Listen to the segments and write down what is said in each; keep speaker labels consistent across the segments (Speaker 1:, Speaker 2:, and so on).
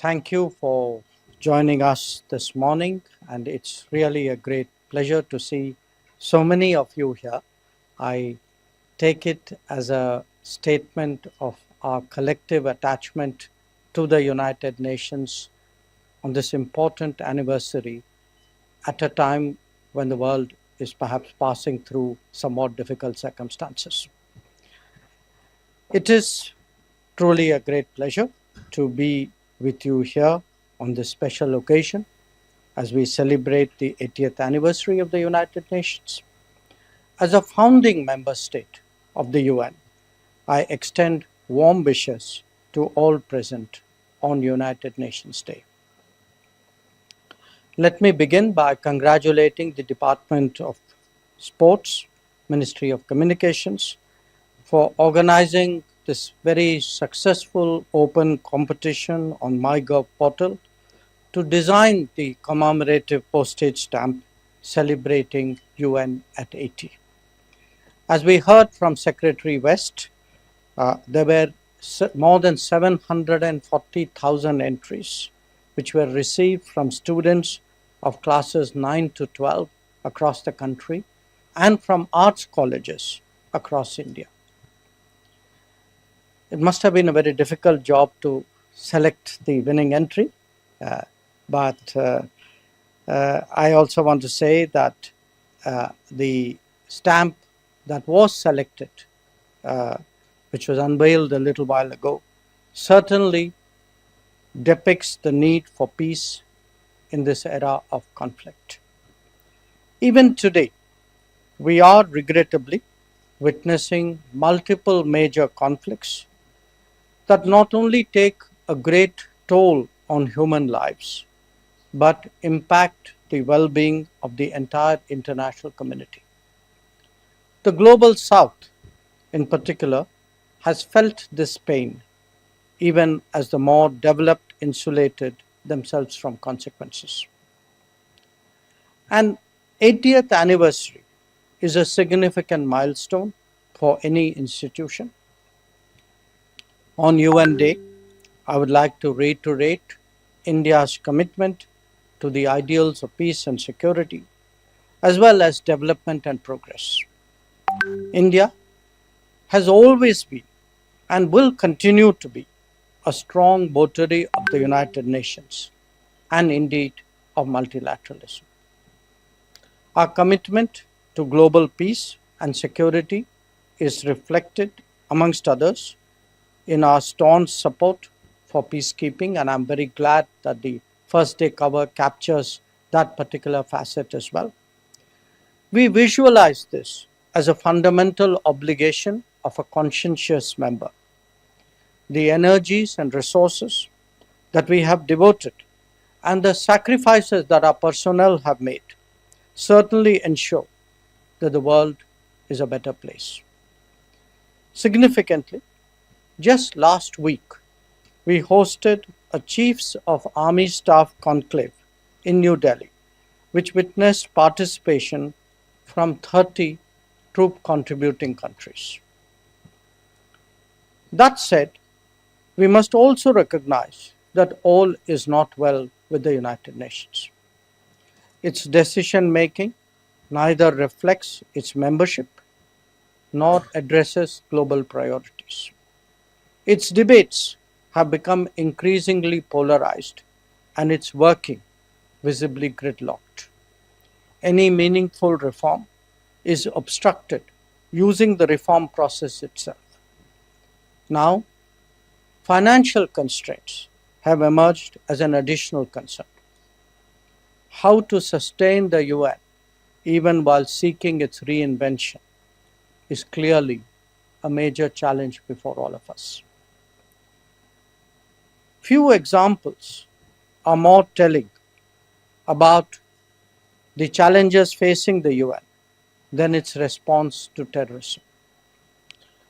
Speaker 1: Thank you for joining us this morning, and it's really a great pleasure to see so many of you here. I take it as a statement of our collective attachment to the United Nations on this important anniversary at a time when the world is perhaps passing through somewhat difficult circumstances. It is truly a great pleasure to be with you here on this special occasion as we celebrate the 80th anniversary of the United Nations. As a founding member state of the UN, I extend warm wishes to all present on United Nations Day. Let me begin by congratulating the Department of Sports, Ministry of Communications, for organizing this very successful open competition on MyGov portal to design the commemorative postage stamp celebrating UN at 80. As we heard from Secretary West, there were more than 740,000 entries which were received from students of classes 9 to 12 across the country and from arts colleges across India. It must have been a very difficult job to select the winning entry, but I also want to say that the stamp that was selected, which was unveiled a little while ago, certainly depicts the need for peace in this era of conflict. Even today, we are regrettably witnessing multiple major conflicts that not only take a great toll on human lives, but impact the well-being of the entire international community. The global south, in particular, has felt this pain, even as the more developed insulated themselves from consequences. An 80th anniversary is a significant milestone for any institution. On UN Day, I would like to reiterate India's commitment to the ideals of peace and security, as well as development and progress. India has always been and will continue to be a strong votary of the United Nations and indeed of multilateralism. Our commitment to global peace and security is reflected, amongst others, in our staunch support for peacekeeping, and I'm very glad that the first day cover captures that particular facet as well. We visualize this as a fundamental obligation of a conscientious member. The energies and resources that we have devoted and the sacrifices that our personnel have made certainly ensure that the world is a better place. Significantly, just last week, we hosted a Chiefs of Army Staff conclave in New Delhi, which witnessed participation from 30 troop contributing countries. That said, we must also recognize that all is not well with the United Nations. Its decision making neither reflects its membership nor addresses global priorities. Its debates have become increasingly polarized and its working visibly gridlocked. Any meaningful reform is obstructed using the reform process itself. Now, financial constraints have emerged as an additional concern. How to sustain the UN even while seeking its reinvention is clearly a major challenge before all of us. Few examples are more telling about the challenges facing the UN than its response to terrorism.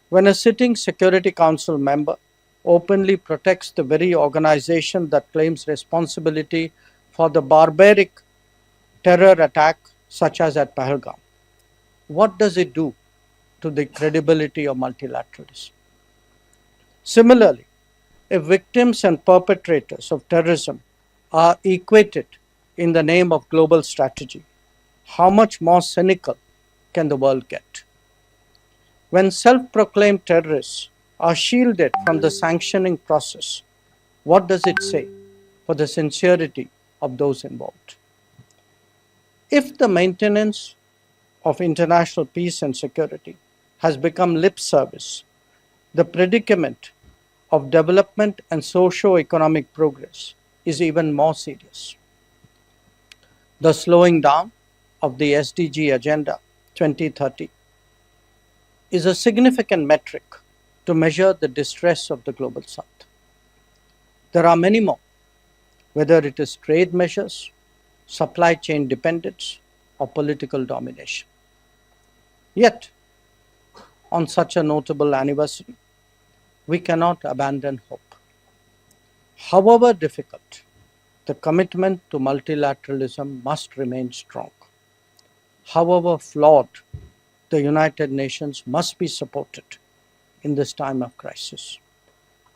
Speaker 1: When a sitting Security Council member openly protects the very organization that claims responsibility for the barbaric terror attack such as at Pahalgam, what does it do to the credibility of multilateralism? Similarly, If victims and perpetrators of terrorism are equated in the name of global strategy, how much more cynical can the world get? When self-proclaimed terrorists are shielded from the sanctioning process, what does it say for the sincerity of those involved? If the maintenance of international peace and security has become lip service, the predicament of development and socio-economic progress is even more serious. The slowing down of the SDG Agenda 2030 is a significant metric to measure the distress of the global south. There are many more, whether it is trade measures, supply chain dependence, or political domination. Yet, on such a notable anniversary, we cannot abandon hope. However difficult, the commitment to multilateralism must remain strong. However flawed, the United Nations must be supported in this time of crisis.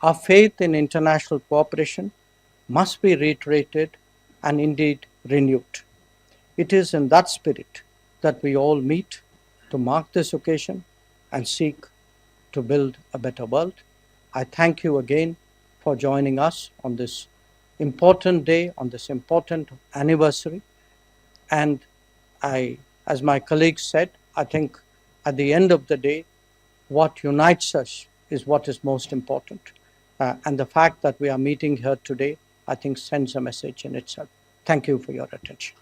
Speaker 1: Our faith in international cooperation must be reiterated and indeed renewed. It is in that spirit that we all meet to mark this occasion and seek to build a better world. I thank you again for joining us on this important day, on this important anniversary. And as my colleagues said, I think at the end of the day, what unites us is what is most important. And the fact that we are meeting here today, I think sends a message in itself. Thank you for your attention.